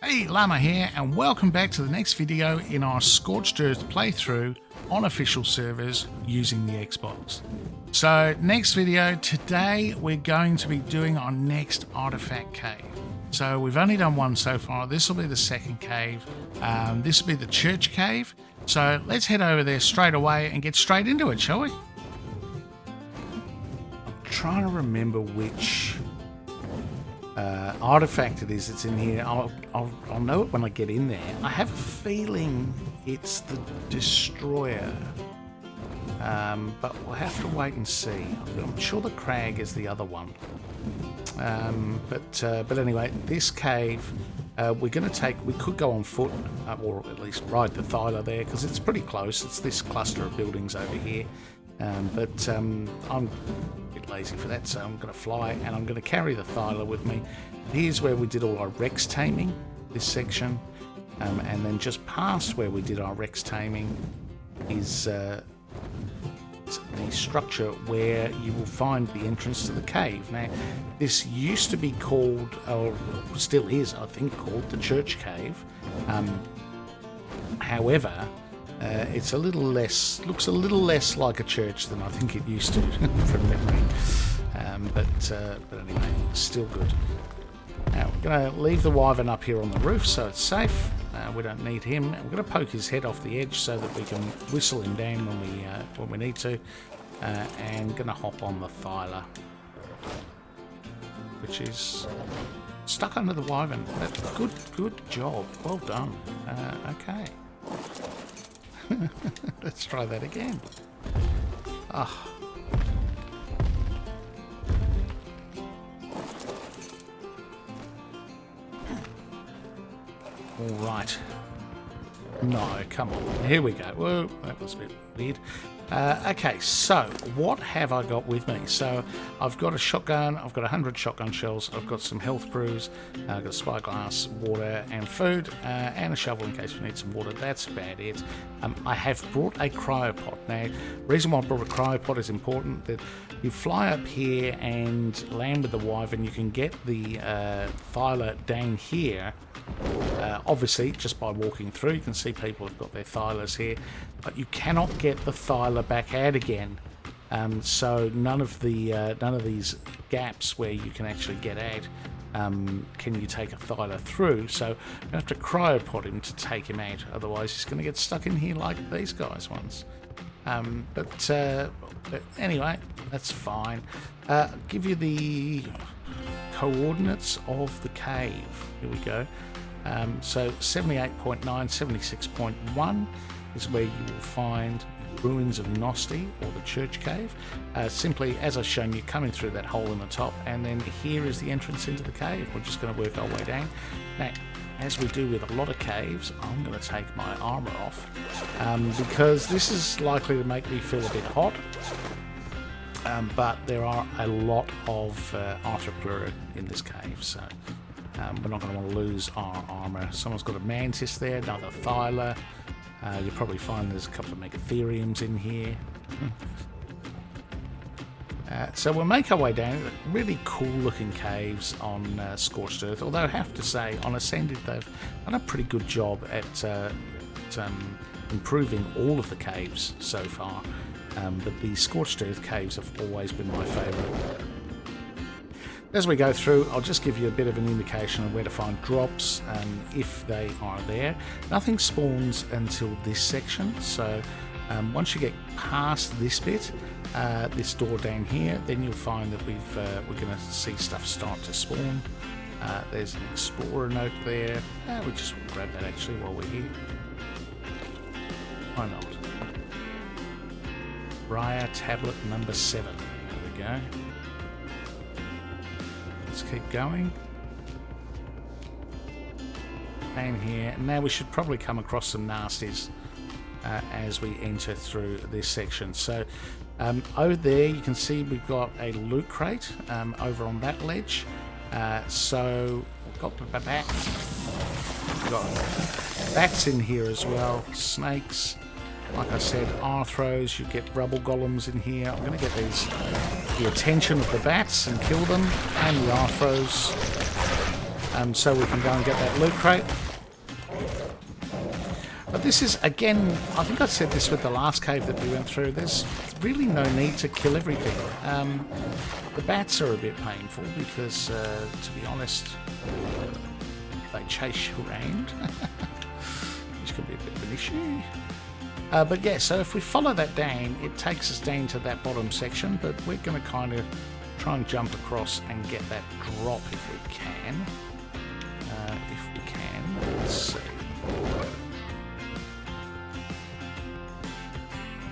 Hey, Llama here, and welcome back to the next video in our Scorched Earth playthrough on official servers using the Xbox. So, next video, today we're going to be doing our next artifact cave. So we've only done one so far. This will be the second cave. This will be the church cave. So let's head over there straight away and get straight into it, shall we? I'm trying to remember which artifact it is that's in here. I'll know it when I get in there. I have a feeling it's the destroyer, but we'll have to wait and see. I'm sure the crag is the other one. But anyway, this cave we're going to take. We could go on foot, or at least ride the Thyla there, because it's pretty close. It's this cluster of buildings over here. But I'm a bit lazy for that, so I'm going to fly, and I'm going to carry the Thyla with me. Here's where we did all our Rex taming, this section, and then just past where we did our Rex taming is the structure where you will find the entrance to the cave. Now, this used to be called, or still is, I think, called the Church Cave. However, it's a little less, looks a little less like a church than I think it used to from memory. But anyway, still good. Now we're going to leave the Wyvern up here on the roof so it's safe. We don't need him. We're going to poke his head off the edge so that we can whistle him down when we need to. And going to hop on the Thyla, which is stuck under the Wyvern. Good job. Well done. Okay. Let's try that again. Oh. All right. No, come on. Here we go. Whoa, that was a bit weird. Okay, so what have I got with me? So I've got a shotgun, I've got 100 shotgun shells, I've got some health brews, I've got a spyglass, water and food, and a shovel in case we need some water. That's about it. I have brought a cryopod. Now, the reason why I brought a cryopod is important, that you fly up here and land with the Wyvern, you can get the Thyla down here. Obviously, just by walking through, you can see people have got their Thylas here, but you cannot get the Thyla back out again. So none of these gaps where you can actually get out can you take a Thyla through. So you have to cryopod him to take him out. Otherwise, he's going to get stuck in here like these guys once. But anyway, that's fine. I'll give you the coordinates of the cave. Here we go. So 78.9, 76.1 is where you will find ruins of Nosti, or the church cave. Simply, as I've shown you, coming through that hole in the top, and then here is the entrance into the cave. We're just going to work our way down. Now, as we do with a lot of caves, I'm going to take my armour off, because this is likely to make me feel a bit hot. But there are a lot of artificer in this cave, so we're not going to want to lose our armour. Someone's got a mantis there, another Thyla. You'll probably find there's a couple of megatheriums in here. So we'll make our way down. Really cool looking caves on Scorched Earth, although I have to say, on Ascended they've done a pretty good job at improving all of the caves so far. But the Scorched Earth caves have always been my favourite. As we go through, I'll just give you a bit of an indication of where to find drops, if they are there. Nothing spawns until this section, so once you get past this bit, this door down here, then you'll find that we're going to see stuff start to spawn. There's an explorer note there. We just will grab that actually while we're here. Why not? Briar tablet number 7. There we go. Let's keep going. And here. Now we should probably come across some nasties as we enter through this section. So over there you can see we've got a loot crate over on that ledge. So we've got the bats. We've got bats in here as well. Snakes. Like I said, Arthros, you get rubble golems in here. I'm going to get the attention of the bats and kill them, and the Arthros. so we can go and get that loot crate. But this is, again, I think I said this with the last cave that we went through, there's really no need to kill everything. The bats are a bit painful because, to be honest, they chase you around, which can be a bit of an issue. But yeah, so if we follow that down, it takes us down to that bottom section, but we're going to kind of try and jump across and get that drop if we can. Let's see.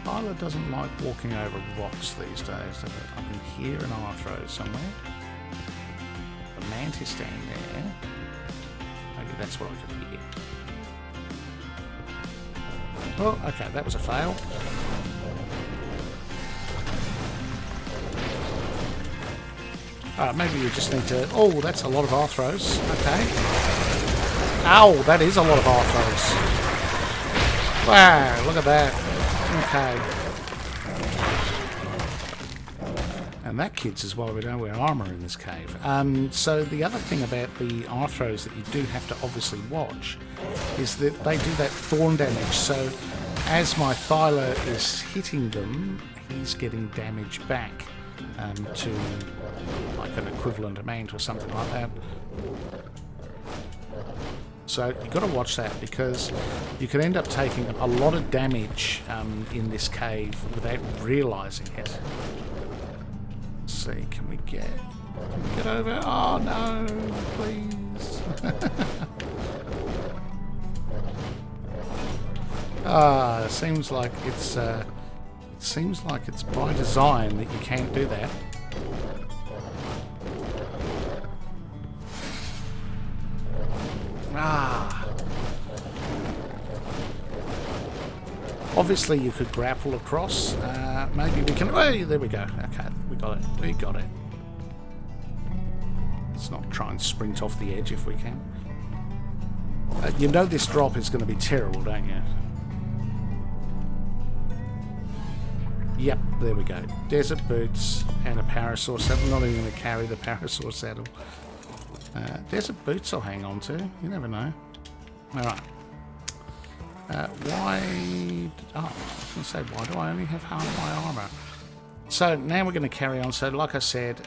Tyler doesn't like walking over rocks these days. I can hear an arthro somewhere. The mantis down there. Maybe that's what I can hear. Oh, okay, that was a fail. Alright, maybe you just need to... Oh, that's a lot of arthros. Okay. Ow, that is a lot of arthros. Wow, look at that. Okay. And that, kids, is why we don't wear armour in this cave. So the other thing about the arthros that you do have to obviously watch is that they do that thorn damage. So as my Thyla is hitting them, he's getting damage back to like an equivalent amount or something like that. So you've got to watch that because you can end up taking a lot of damage in this cave without realising it. Let's see, can we get over? Oh no, please. It seems like it's by design that you can't do that. Obviously you could grapple across. Maybe we can... Oh, there we go. Okay, we got it. We got it. Let's not try and sprint off the edge if we can. You know this drop is going to be terrible, don't you? Yep, there we go. Desert boots and a parasaur saddle. I'm not even going to carry the parasaur saddle. Desert boots I'll hang on to. You never know. Alright. Why... Oh, I was going to say, why do I only have half my armour? So now we're going to carry on. So like I said,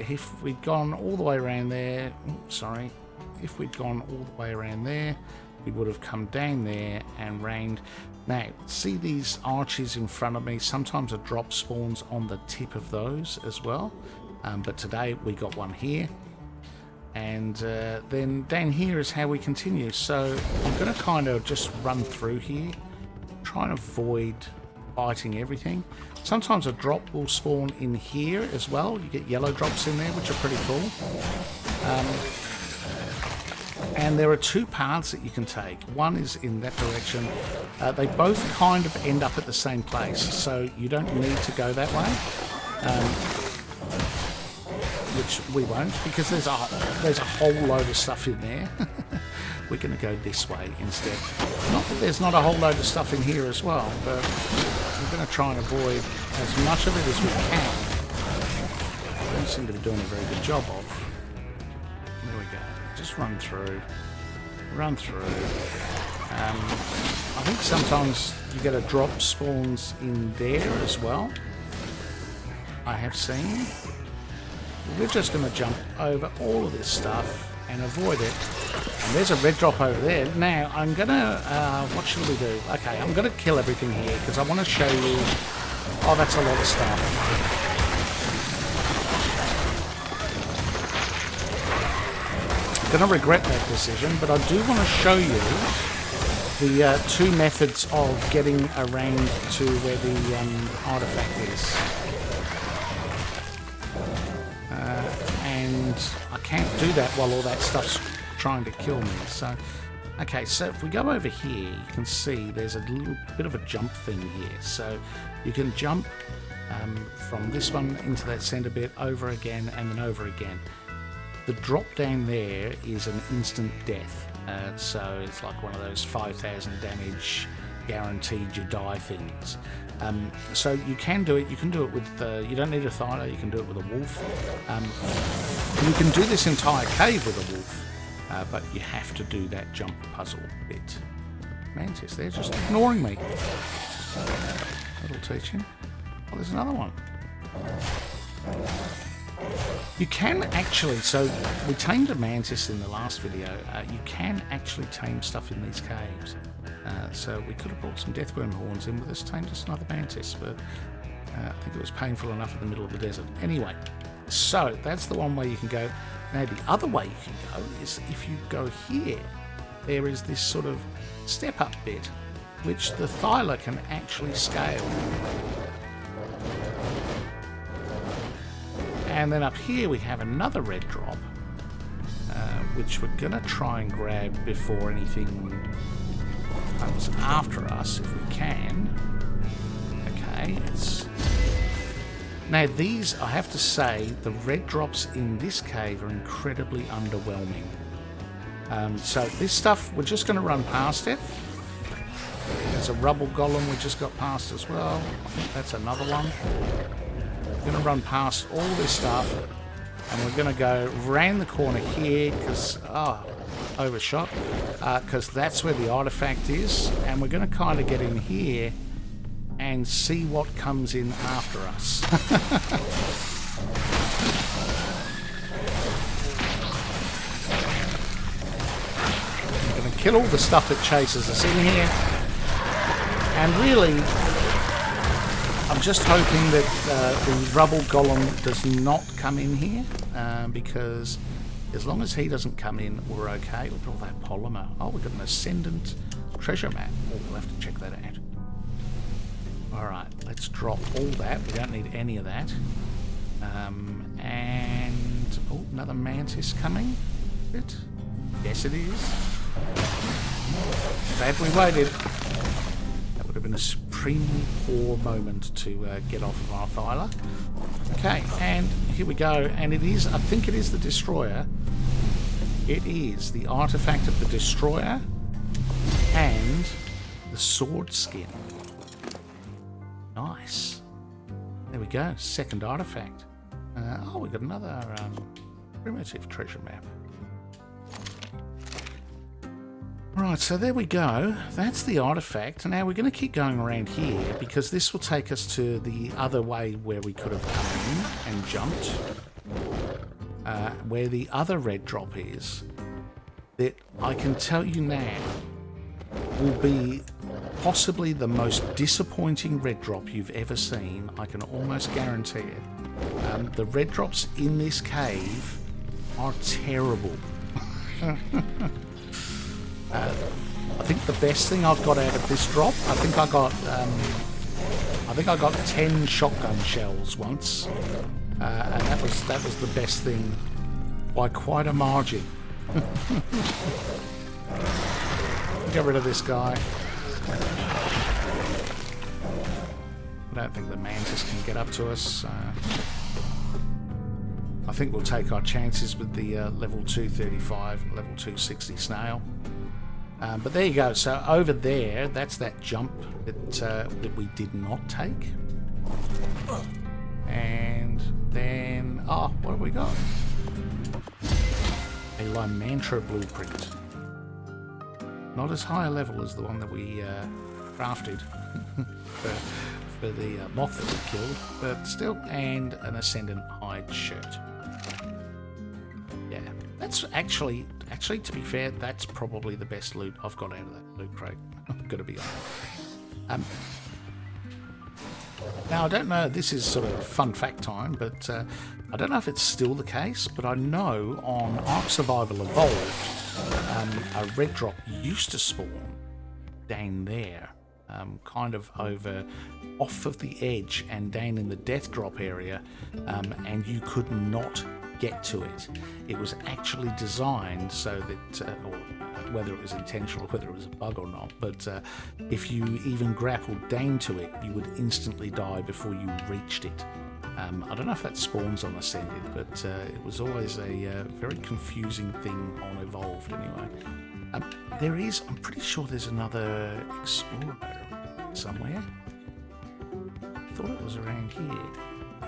if we'd gone all the way around there... Sorry. If we'd gone all the way around there, we would have come down there and round. Now, see these arches in front of me? Sometimes a drop spawns on the tip of those as well. But today we got one here. And then down here is how we continue. So I'm going to kind of just run through here, try and avoid biting everything. Sometimes a drop will spawn in here as well. You get yellow drops in there, which are pretty cool. And there are two paths that you can take. One is in that direction. They both kind of end up at the same place, so you don't need to go that way. Which we won't, because there's a whole load of stuff in there. We're going to go this way instead. Not that there's not a whole load of stuff in here as well, but we're going to try and avoid as much of it as we can. We don't seem to be doing a very good job of. There we go. Just run through. Run through. I think sometimes you get a drop spawns in there as well. I have seen. We're just going to jump over all of this stuff and avoid it. And there's a red drop over there. Now, I'm going to... what should we do? Okay, I'm going to kill everything here because I want to show you... Oh, that's a lot of stuff. I'm going to regret that decision, but I do want to show you the two methods of getting around to where the artifact is. And I can't do that while all that stuff's trying to kill me. So, okay, so if we go over here, you can see there's a little bit of a jump thing here. So you can jump from this one into that center bit, over again, and then over again. The drop down there is an instant death. So it's like one of those 5,000 damage guaranteed you die things. So you can do it. You can do it with. You don't need a Thyla. You can do it with a wolf. You can do this entire cave with a wolf. but you have to do that jump puzzle bit. Mantis, they're just ignoring me. That'll teach him. Oh, there's another one. You can actually, so we tamed a mantis in the last video. You can actually tame stuff in these caves. So we could have brought some deathworm horns in with us, tamed us another mantis, but I think it was painful enough in the middle of the desert. Anyway, so that's the one way you can go. Now the other way you can go is if you go here, there is this sort of step up bit, which the Thyla can actually scale. And then up here we have another red drop, which we're going to try and grab before anything comes after us, if we can. Okay, now these, I have to say, the red drops in this cave are incredibly underwhelming. So this stuff, we're just going to run past it. There's a rubble golem we just got past as well. I think that's another one. We're going to run past all this stuff, and we're going to go round the corner here, because, overshot, because that's where the artifact is, and we're going to kind of get in here and see what comes in after us. I'm going to kill all the stuff that chases us in here, and really, I'm just hoping that the rubble golem does not come in here, because as long as he doesn't come in, we're okay. Look at all that polymer. Oh, we've got an ascendant treasure map. Oh, we'll have to check that out. Alright, let's drop all that. We don't need any of that. And... oh, another mantis coming. Is it? Yes, it is. Glad we waited. That would have been a supremely poor moment to get off of our Thyla. Okay, and here we go. And it is, I think it is the Destroyer. It is the artifact of the Destroyer and the sword skin. Nice. There we go. Second artifact. Oh, we got another primitive treasure map. Right, so there we go. That's the artifact. Now we're going to keep going around here because this will take us to the other way where we could have come in and jumped. Where the other red drop is. That I can tell you now will be possibly the most disappointing red drop you've ever seen. I can almost guarantee it. The red drops in this cave are terrible. I think the best thing I've got out of this drop, I think I got 10 shotgun shells once, and that was the best thing by quite a margin. Get rid of this guy. I don't think the mantis can get up to us. I think we'll take our chances with the level 235 and level 260 snail. But there you go. So over there, that's that jump that we did not take. And then, what have we got? A Lymantra blueprint. Not as high a level as the one that we crafted for the moth that we killed, but still, and an Ascendant hide shirt. Yeah, that's actually, to be fair, that's probably the best loot I've got out of that loot crate. I'm going to be honest. Now, I don't know, this is sort of fun fact time, but I don't know if it's still the case, but I know on Ark Survival Evolved, a red drop used to spawn down there, kind of over off of the edge and down in the death drop area, and you could not get to it. It was actually designed so that, or whether it was intentional, whether it was a bug or not, but if you even grappled down to it, you would instantly die before you reached it. I don't know if that spawns on Ascended, but it was always a very confusing thing on Evolved anyway. I'm pretty sure there's another Explorer somewhere. I thought it was around here,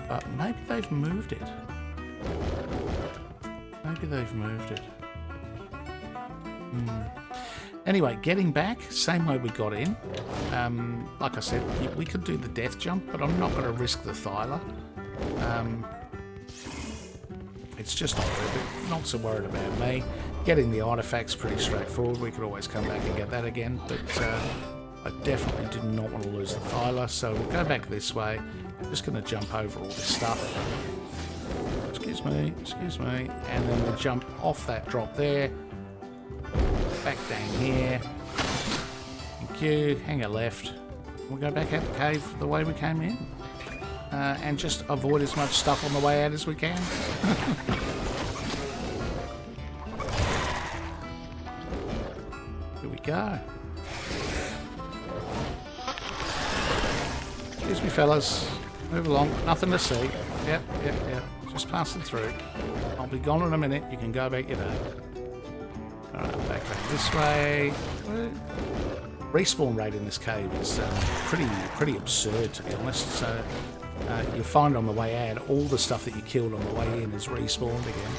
but maybe they've moved it. Anyway, getting back, same way we got in. Like I said, we could do the death jump, but I'm not going to risk the Thyla. It's just not so worried about me. Getting the artifact's pretty straightforward. We could always come back and get that again, but I definitely did not want to lose the Thyla, so we'll go back this way. I'm just going to jump over all this stuff. Excuse me, and then we'll jump off that drop there. Back down here. Thank you. Hang a left. We'll go back out the cave the way we came in. And just avoid as much stuff on the way out as we can. Here we go. Excuse me, fellas. Move along. Nothing to see. Yep. Just passing through. I'll be gone in a minute. You can go about your day. Alright, back this way. Respawn rate in this cave is pretty absurd, to be honest. So you'll find on the way out, all the stuff that you killed on the way in is respawned again.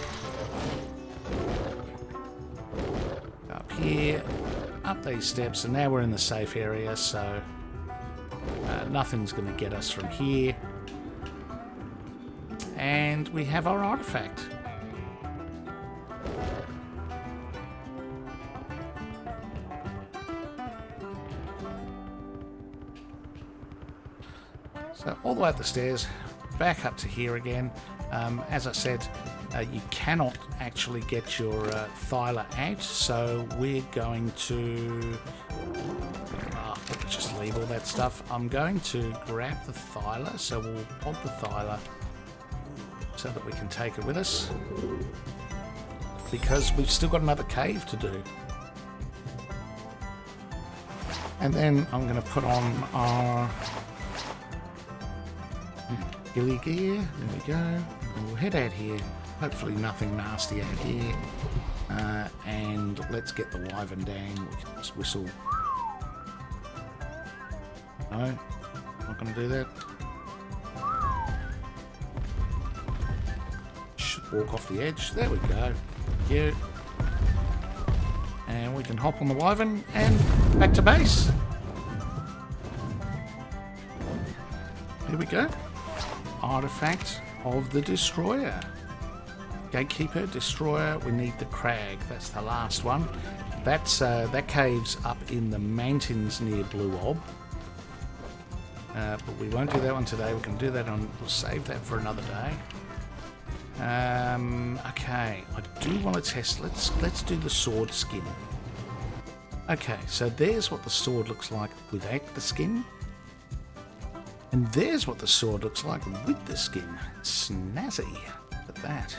Up here, up these steps, and now we're in the safe area, so nothing's going to get us from here. And we have our artifact. So all the way up the stairs, back up to here again. As I said, you cannot actually get your Thyla out, so we're going to just leave all that stuff. I'm going to grab the Thyla, so we'll pod the Thyla so that we can take it with us, because we've still got another cave to do. And then I'm going to put on our ghillie gear. There we go. And we'll head out here. Hopefully nothing nasty out here. And let's get the wyvern down. We can just whistle. No, not going to do that. Should walk off the edge. There we go. Yeah. And we can hop on the wyvern and back to base. Here we go. Artifact of the Destroyer. Gatekeeper, Destroyer, we need the crag. That's the last one. That's that cave's up in the mountains near Blue Ob. But we won't do that one today. We can do that on. We'll save that for another day. Okay, I do want to test. Let's do the sword skin. Okay, so there's what the sword looks like without the skin. And there's what the sword looks like with the skin. Snazzy. Look at that.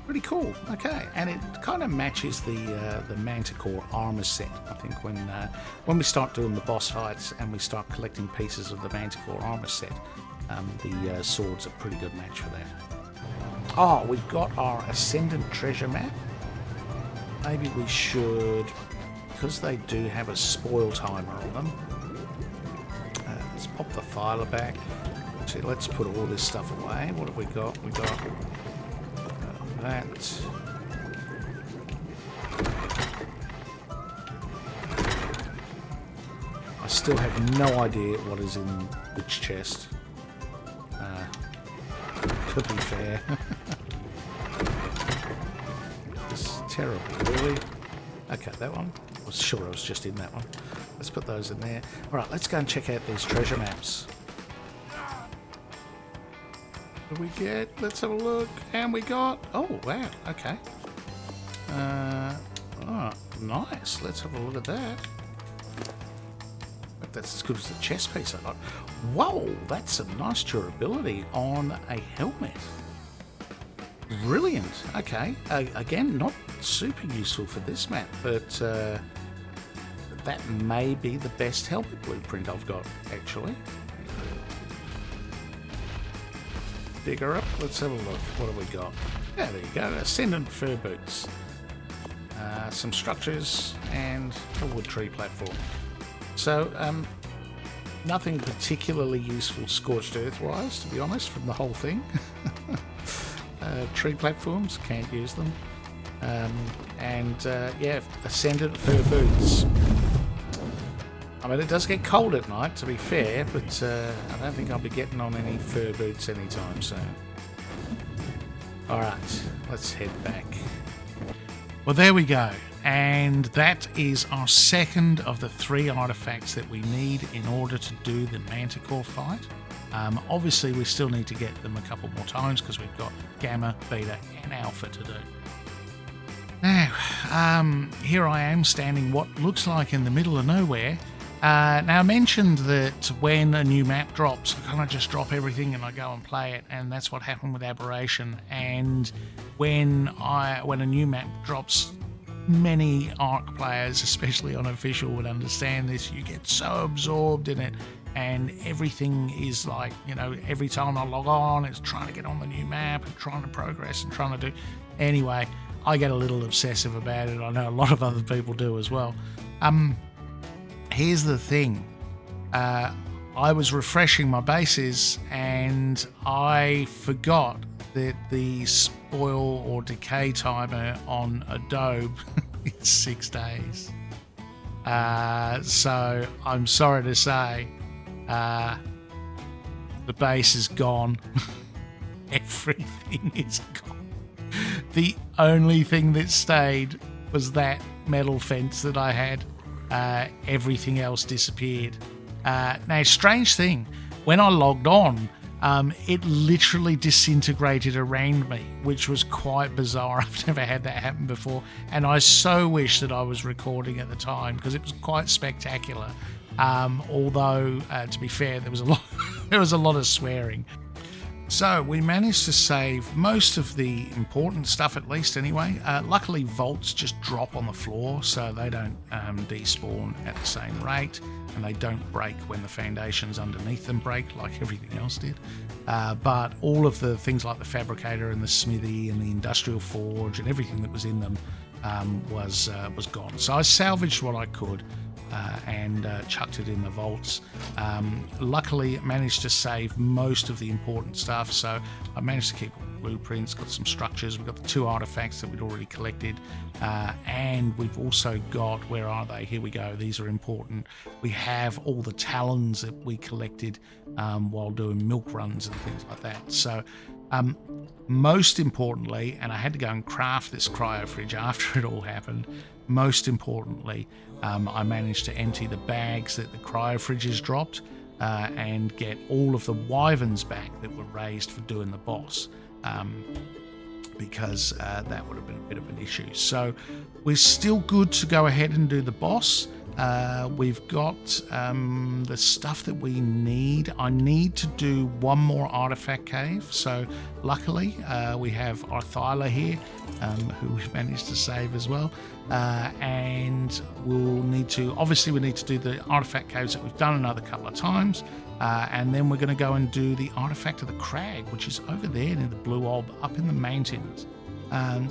Pretty cool. Okay, and it kind of matches the Manticore armor set. I think when we start doing the boss fights and we start collecting pieces of the Manticore armor set, the sword's a pretty good match for that. Oh, we've got our Ascendant treasure map. Maybe we should, because they do have a spoil timer on them. Let's pop the Thyla back. Actually, let's put all this stuff away. What have we got? We got that. I still have no idea what is in which chest. To be fair. It's terrible, really. Okay, that one. I was sure I was just in that one. Let's put those in there. Alright, let's go and check out these treasure maps. What do we get? Let's have a look. And we got... Oh, wow. Okay. Oh, nice. Let's have a look at that. That's as good as the chest piece I got. Whoa, that's some nice durability on a helmet. Brilliant. Okay. Again, not super useful for this map, but that may be the best helmet blueprint I've got, actually. Dig her up. Let's have a look. What have we got? Yeah, there you go. Ascendant fur boots. Some structures and a wood tree platform. So, nothing particularly useful Scorched Earth wise, to be honest, from the whole thing. Tree platforms, can't use them. Yeah, ascendant fur boots. I mean, it does get cold at night, to be fair, but I don't think I'll be getting on any fur boots anytime soon. Alright, let's head back. Well, there we go. And that is our second of the 3 artifacts that we need in order to do the Manticore fight. Obviously, we still need to get them a couple more times because we've got Gamma, Beta, and Alpha to do. Now, here I am standing what looks like in the middle of nowhere. Now, I mentioned that when a new map drops, I kind of just drop everything and I go and play it, and that's what happened with Aberration. And when a new map drops, many ARC players, especially on official, would understand this. You get so absorbed in it, and everything is like, you know, every time I log on, it's trying to get on the new map and trying to progress and trying to do. Anyway, I get a little obsessive about it. I know a lot of other people do as well. Here's the thing. I was refreshing my bases and I forgot that the spoil or decay timer on Adobe is 6 days. So I'm sorry to say, the base is gone. Everything is gone. The only thing that stayed was that metal fence that I had. Everything else disappeared. Now, strange thing, when I logged on, it literally disintegrated around me, which was quite bizarre. I've never had that happen before, and I so wish that I was recording at the time because it was quite spectacular. Although, to be fair, there was a lot of swearing. So we managed to save most of the important stuff, at least anyway. Luckily, vaults just drop on the floor, so they don't despawn at the same rate, and they don't break when the foundations underneath them break like everything else did. But all of the things like the fabricator and the smithy and the industrial forge and everything that was in them was gone. So I salvaged what I could. And chucked it in the vaults. Luckily, it managed to save most of the important stuff, so I managed to keep blueprints, got some structures, we've got the 2 artifacts that we'd already collected, and we've also got, where are they? Here we go, these are important. We have all the talons that we collected while doing milk runs and things like that. So most importantly, and I had to go and craft this cryo fridge after it all happened, most importantly, I managed to empty the bags that the cryo fridges dropped and get all of the wyverns back that were raised for doing the boss, because that would have been a bit of an issue. So we're still good to go ahead and do the boss. We've got the stuff that we need. I need to do one more artifact cave. So luckily we have Arthyla here, who we've managed to save as well. And we'll need to, obviously we need to do the artifact caves that we've done another couple of times. And then we're going to go and do the artifact of the crag, which is over there near the Blue Orb up in the mountains.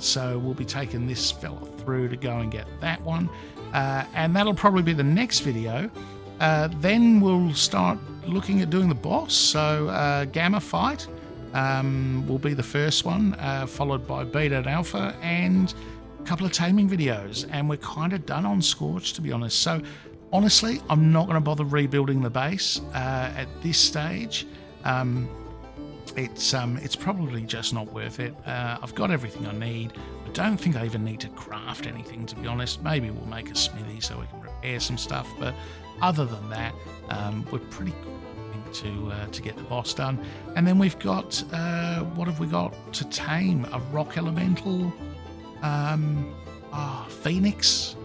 So we'll be taking this fella through to go and get that one. And that'll probably be the next video. Then we'll start looking at doing the boss. So Gamma fight will be the first one, followed by Beta and Alpha, and a couple of taming videos. And we're kind of done on Scorched, to be honest. So honestly, I'm not going to bother rebuilding the base at this stage. It's probably just not worth it. I've got everything I need. I don't think I even need to craft anything, to be honest. Maybe we'll make a smithy so we can repair some stuff, but other than that, we're pretty good to get the boss done. And then we've got, what have we got to tame? A rock elemental, phoenix,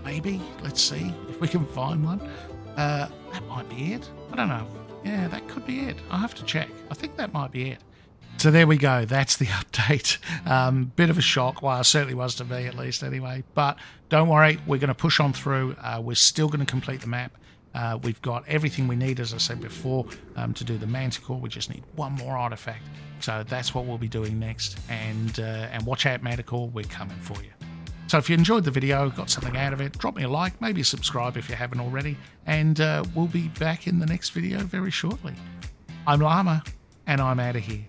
maybe. Let's see if we can find one. That might be it. I don't know. Yeah, that could be it. I'll have to check. I think that might be it. So there we go. That's the update. Bit of a shock. Well, it certainly was to me, at least, anyway. But don't worry. We're going to push on through. We're still going to complete the map. We've got everything we need, as I said before, to do the Manticore. We just need one more artifact. So that's what we'll be doing next. And watch out, Manticore. We're coming for you. So if you enjoyed the video, got something out of it, drop me a like, maybe subscribe if you haven't already, and we'll be back in the next video very shortly. I'm Llama, and I'm out of here.